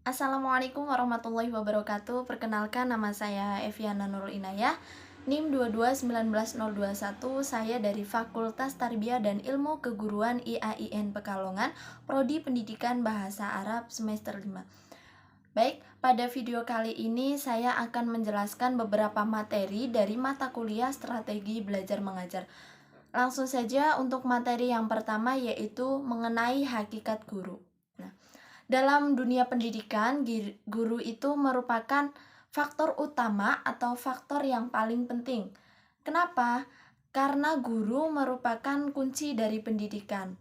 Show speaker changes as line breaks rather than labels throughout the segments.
Assalamualaikum warahmatullahi wabarakatuh. Perkenalkan, nama saya Eviana Nurul Inayah, NIM 2219021. Saya dari Fakultas Tarbiyah dan Ilmu Keguruan IAIN Pekalongan, Prodi Pendidikan Bahasa Arab semester 5. Baik, pada video kali ini saya akan menjelaskan beberapa materi dari mata kuliah Strategi Belajar Mengajar. Langsung saja untuk materi yang pertama, yaitu mengenai hakikat guru. Dalam dunia pendidikan, guru itu merupakan faktor utama atau faktor yang paling penting. Kenapa? Karena guru merupakan kunci dari pendidikan.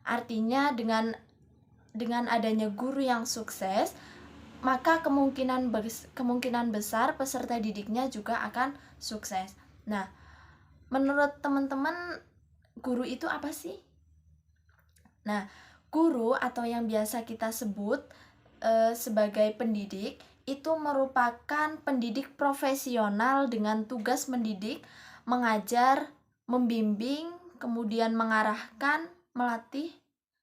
Artinya dengan adanya guru yang sukses, maka kemungkinan besar peserta didiknya juga akan sukses. Nah, menurut teman-teman, guru itu apa sih? Nah, guru atau yang biasa kita sebut sebagai pendidik itu merupakan pendidik profesional dengan tugas mendidik, mengajar, membimbing, kemudian mengarahkan, melatih,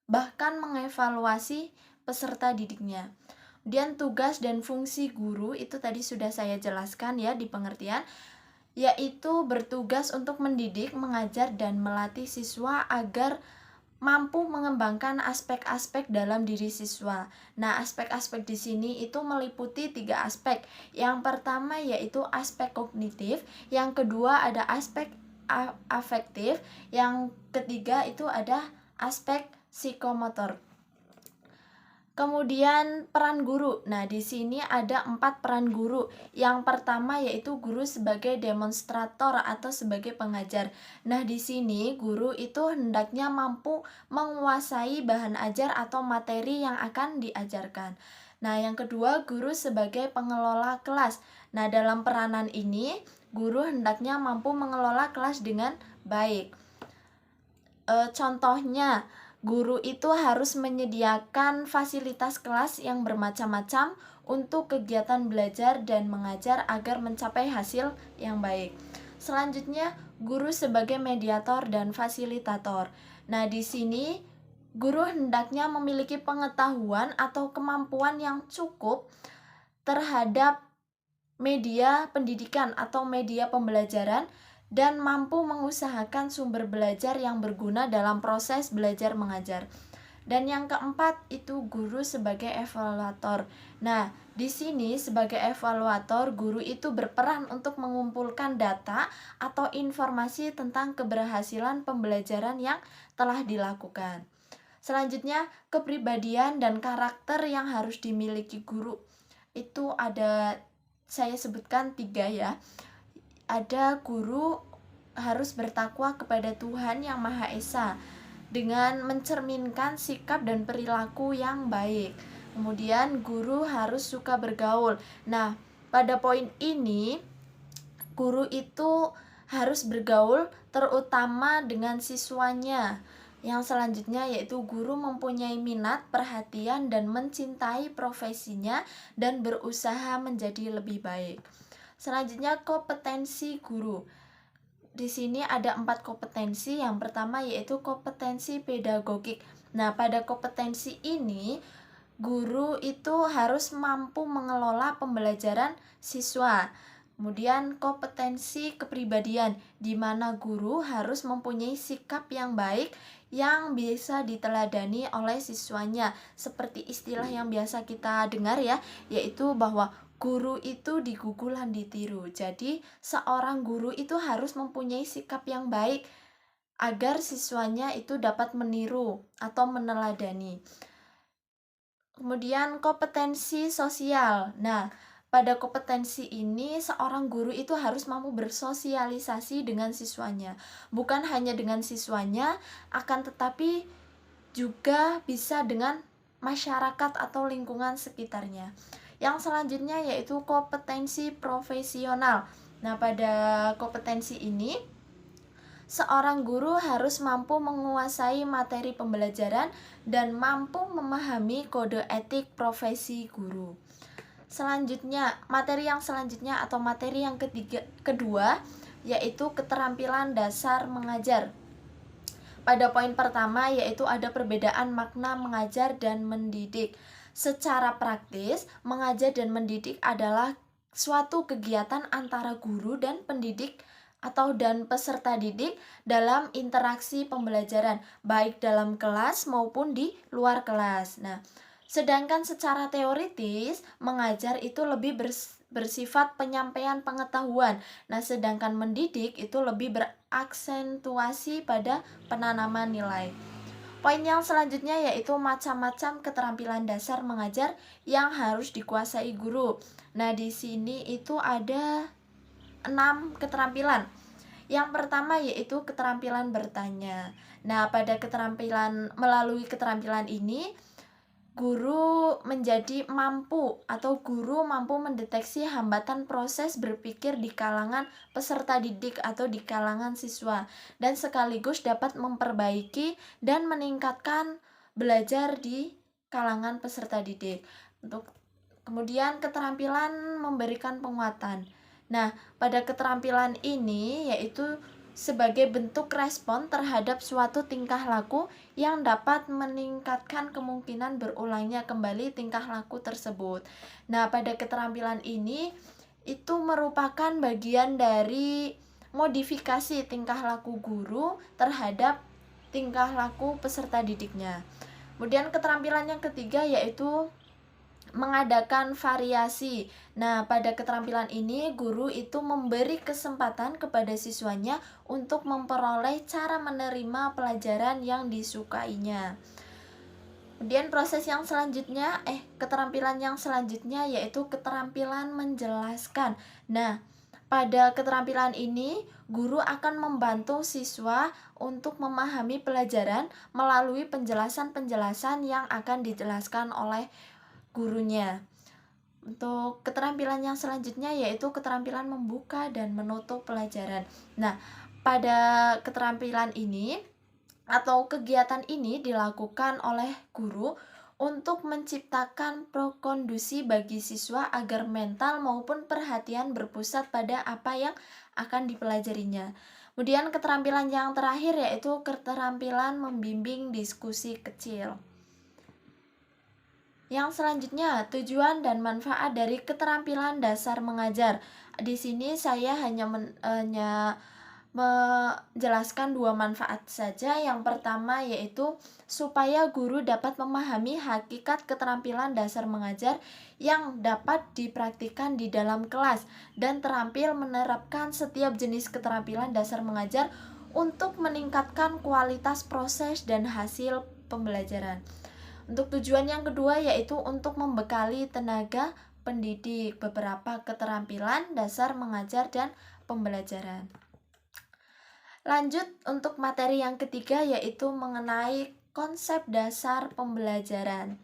bahkan mengevaluasi peserta didiknya. Kemudian tugas dan fungsi guru itu tadi sudah saya jelaskan ya di pengertian, yaitu bertugas untuk mendidik, mengajar, dan melatih siswa agar mampu mengembangkan aspek-aspek dalam diri siswa. Nah, aspek-aspek di sini itu meliputi 3 aspek. Yang pertama yaitu aspek kognitif, yang kedua ada aspek afektif, yang ketiga itu ada aspek psikomotor. Kemudian peran guru. Nah, di sini ada 4 peran guru. Yang pertama yaitu guru sebagai demonstrator atau sebagai pengajar. Nah, di sini guru itu hendaknya mampu menguasai bahan ajar atau materi yang akan diajarkan. Nah, yang kedua guru sebagai pengelola kelas. Nah, dalam peranan ini guru hendaknya mampu mengelola kelas dengan baik. Contohnya, guru itu harus menyediakan fasilitas kelas yang bermacam-macam untuk kegiatan belajar dan mengajar agar mencapai hasil yang baik. Selanjutnya, guru sebagai mediator dan fasilitator. Nah, di sini guru hendaknya memiliki pengetahuan atau kemampuan yang cukup terhadap media pendidikan atau media pembelajaran dan mampu mengusahakan sumber belajar yang berguna dalam proses belajar mengajar. Dan yang keempat itu guru sebagai evaluator. Nah, di sini sebagai evaluator, guru itu berperan untuk mengumpulkan data atau informasi tentang keberhasilan pembelajaran yang telah dilakukan. Selanjutnya, kepribadian dan karakter yang harus dimiliki guru. Itu saya sebutkan 3 ya. Ada guru harus bertakwa kepada Tuhan Yang Maha Esa dengan mencerminkan sikap dan perilaku yang baik. Kemudian guru harus suka bergaul. Nah, pada poin ini guru itu harus bergaul terutama dengan siswanya. Yang selanjutnya yaitu guru mempunyai minat, perhatian, dan mencintai profesinya dan berusaha menjadi lebih baik. Selanjutnya kompetensi guru. Di sini ada 4 kompetensi. Yang pertama yaitu kompetensi pedagogik. Nah, pada kompetensi ini guru itu harus mampu mengelola pembelajaran siswa. Kemudian kompetensi kepribadian, di mana guru harus mempunyai sikap yang baik yang bisa diteladani oleh siswanya. Seperti istilah yang biasa kita dengar ya, yaitu bahwa guru itu digugulan ditiru. Jadi seorang guru itu harus mempunyai sikap yang baik agar siswanya itu dapat meniru atau meneladani. Kemudian kompetensi sosial. Nah, pada kompetensi ini seorang guru itu harus mampu bersosialisasi dengan siswanya. Bukan hanya dengan siswanya, akan tetapi juga bisa dengan masyarakat atau lingkungan sekitarnya. Yang selanjutnya yaitu kompetensi profesional. Nah, pada kompetensi ini seorang guru harus mampu menguasai materi pembelajaran dan mampu memahami kode etik profesi guru. Selanjutnya, materi yang selanjutnya atau materi yang kedua yaitu keterampilan dasar mengajar. Pada poin pertama yaitu ada perbedaan makna mengajar dan mendidik. Secara praktis, mengajar dan mendidik adalah suatu kegiatan antara guru dan pendidik atau dan peserta didik dalam interaksi pembelajaran, baik dalam kelas maupun di luar kelas. Nah, sedangkan secara teoritis, mengajar itu lebih bersifat penyampaian pengetahuan. Nah, sedangkan mendidik itu lebih beraksentuasi pada penanaman nilai. Poin yang selanjutnya yaitu macam-macam keterampilan dasar mengajar yang harus dikuasai guru. Nah, di sini itu ada 6 keterampilan. Yang pertama yaitu keterampilan bertanya. Nah, pada melalui keterampilan ini guru mampu mendeteksi hambatan proses berpikir di kalangan peserta didik atau di kalangan siswa, dan sekaligus dapat memperbaiki dan meningkatkan belajar di kalangan peserta didik. Kemudian keterampilan memberikan penguatan. Nah, pada keterampilan ini yaitu sebagai bentuk respon terhadap suatu tingkah laku yang dapat meningkatkan kemungkinan berulangnya kembali tingkah laku tersebut. Nah, pada keterampilan ini itu merupakan bagian dari modifikasi tingkah laku guru terhadap tingkah laku peserta didiknya. Kemudian keterampilan yang ketiga yaitu mengadakan variasi. Nah, pada keterampilan ini guru itu memberi kesempatan kepada siswanya untuk memperoleh cara menerima pelajaran yang disukainya. Kemudian keterampilan yang selanjutnya yaitu keterampilan menjelaskan. Nah, pada keterampilan ini guru akan membantu siswa untuk memahami pelajaran melalui penjelasan-penjelasan yang akan dijelaskan oleh gurunya. Untuk keterampilan yang selanjutnya yaitu keterampilan membuka dan menutup pelajaran. Nah, pada keterampilan ini atau kegiatan ini dilakukan oleh guru untuk menciptakan kondusi bagi siswa agar mental maupun perhatian berpusat pada apa yang akan dipelajarinya. Kemudian keterampilan yang terakhir yaitu keterampilan membimbing diskusi kecil. Yang selanjutnya, tujuan dan manfaat dari keterampilan dasar mengajar. Di sini saya hanya menjelaskan 2 manfaat saja. Yang pertama yaitu supaya guru dapat memahami hakikat keterampilan dasar mengajar yang dapat dipraktikkan di dalam kelas dan terampil menerapkan setiap jenis keterampilan dasar mengajar untuk meningkatkan kualitas proses dan hasil pembelajaran. Untuk tujuan yang kedua yaitu untuk membekali tenaga pendidik beberapa keterampilan dasar mengajar dan pembelajaran. Lanjut untuk materi yang ketiga yaitu mengenai konsep dasar pembelajaran.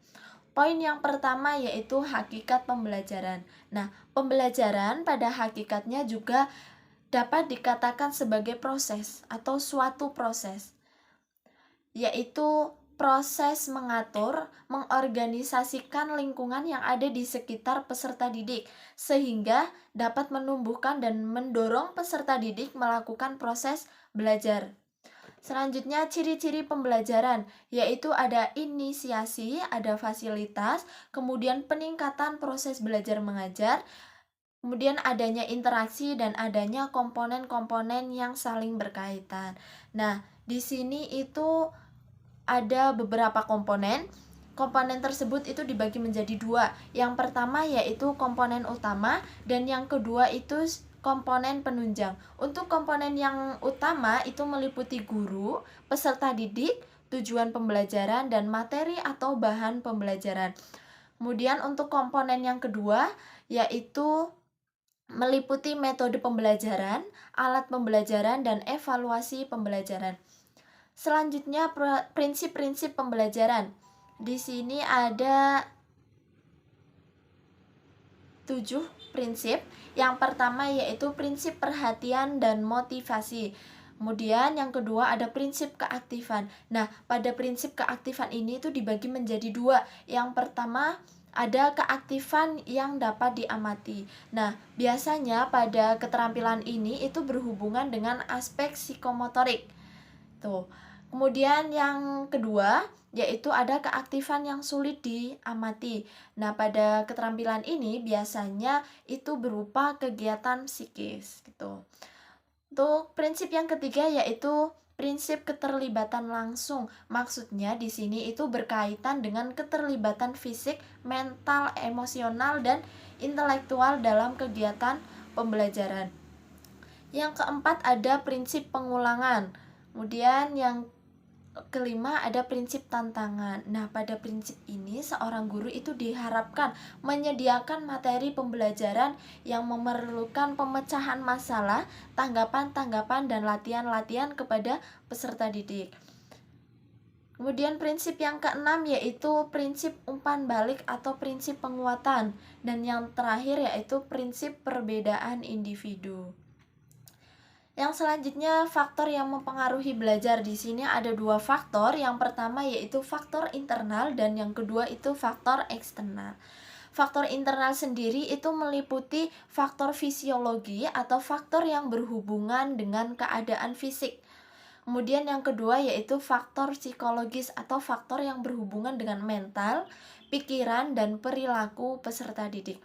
Poin yang pertama yaitu hakikat pembelajaran. Nah, pembelajaran pada hakikatnya juga dapat dikatakan sebagai proses atau suatu proses, yaitu proses mengatur, mengorganisasikan lingkungan yang ada di sekitar peserta didik, sehingga dapat menumbuhkan dan mendorong peserta didik melakukan proses belajar. Selanjutnya, ciri-ciri pembelajaran, yaitu ada inisiasi, ada fasilitas, kemudian peningkatan proses belajar mengajar, kemudian adanya interaksi dan adanya komponen-komponen yang saling berkaitan. Nah, di sini itu ada beberapa komponen. Komponen tersebut itu dibagi menjadi 2. Yang pertama yaitu komponen utama dan yang kedua itu komponen penunjang. Untuk komponen yang utama itu meliputi guru, peserta didik, tujuan pembelajaran, dan materi atau bahan pembelajaran. Kemudian untuk komponen yang kedua yaitu meliputi metode pembelajaran, alat pembelajaran, dan evaluasi pembelajaran. Selanjutnya prinsip-prinsip pembelajaran. Di sini ada 7 prinsip. Yang pertama yaitu prinsip perhatian dan motivasi. Kemudian yang kedua ada prinsip keaktifan. Nah, pada prinsip keaktifan ini itu dibagi menjadi 2. Yang pertama ada keaktifan yang dapat diamati. Nah, biasanya pada keterampilan ini itu berhubungan dengan aspek psikomotorik. Tuh. Kemudian yang kedua, yaitu ada keaktifan yang sulit diamati. Nah, pada keterampilan ini biasanya itu berupa kegiatan psikis gitu. Untuk prinsip yang ketiga yaitu prinsip keterlibatan langsung. Maksudnya di sini itu berkaitan dengan keterlibatan fisik, mental, emosional, dan intelektual dalam kegiatan pembelajaran. Yang keempat ada prinsip pengulangan. Kemudian yang kelima ada prinsip tantangan. Nah, pada prinsip ini seorang guru itu diharapkan menyediakan materi pembelajaran yang memerlukan pemecahan masalah, tanggapan-tanggapan, dan latihan-latihan kepada peserta didik. Kemudian prinsip yang keenam yaitu prinsip umpan balik atau prinsip penguatan. Dan yang terakhir yaitu prinsip perbedaan individu. Yang selanjutnya, faktor yang mempengaruhi belajar di sini ada dua faktor. Yang pertama yaitu faktor internal dan yang kedua itu faktor eksternal. Faktor internal sendiri itu meliputi faktor fisiologi atau faktor yang berhubungan dengan keadaan fisik. Kemudian yang kedua yaitu faktor psikologis atau faktor yang berhubungan dengan mental, pikiran, dan perilaku peserta didik.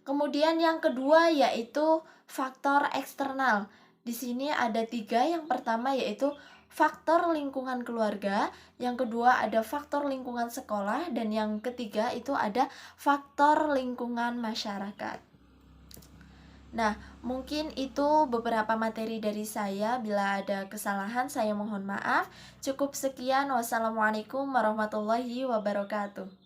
Kemudian yang kedua yaitu faktor eksternal. Di sini ada tiga. Yang pertama yaitu faktor lingkungan keluarga, yang kedua ada faktor lingkungan sekolah, dan yang ketiga itu ada faktor lingkungan masyarakat. Nah, mungkin itu beberapa materi dari saya. Bila ada kesalahan, saya mohon maaf. Cukup sekian. Wassalamualaikum warahmatullahi wabarakatuh.